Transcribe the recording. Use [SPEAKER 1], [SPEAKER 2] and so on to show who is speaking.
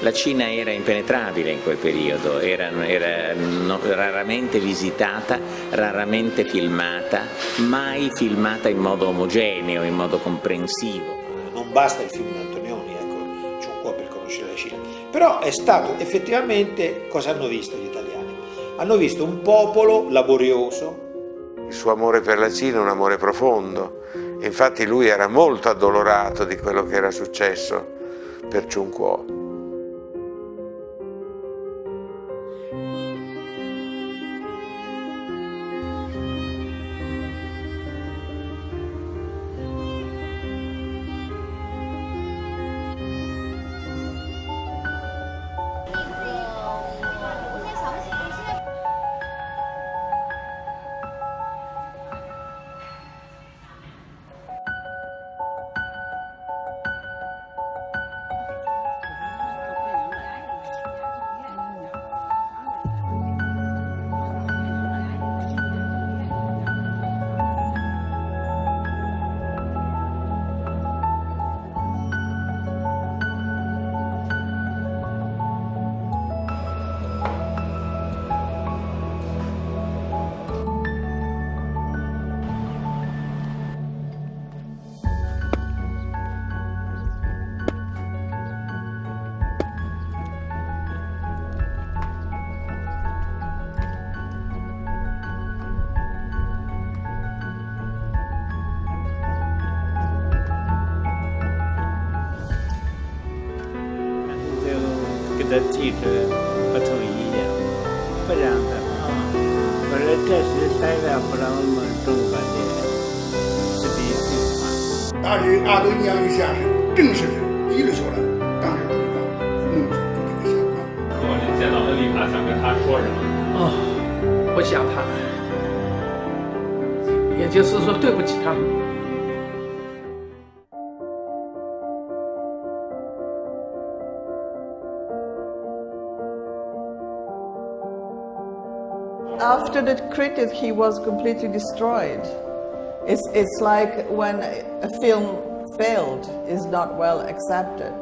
[SPEAKER 1] La Cina era impenetrabile in quel periodo, era raramente visitata, raramente filmata, mai filmata in modo omogeneo, in modo comprensivo.
[SPEAKER 2] Non basta il film di Antonioni, ecco, Chun Quo per conoscere la Cina. Però è stato effettivamente, cosa hanno visto gli italiani? Hanno visto un popolo laborioso.
[SPEAKER 3] Il suo amore per la Cina è un amore profondo, infatti lui era molto addolorato di quello che era successo per Chun Quo.
[SPEAKER 4] 的记者不同意见，不让他我说这是代表不了我们中国的实力对话。
[SPEAKER 5] 当时阿多尼亚的先生正式提了出来，当时对方弄出这个想法。
[SPEAKER 6] 如果您见到恩里帕，想跟他说什么？
[SPEAKER 7] 不想他，也就是说对不起他们。
[SPEAKER 8] After the critic, he was completely destroyed. It's like when a film failed, is not well accepted.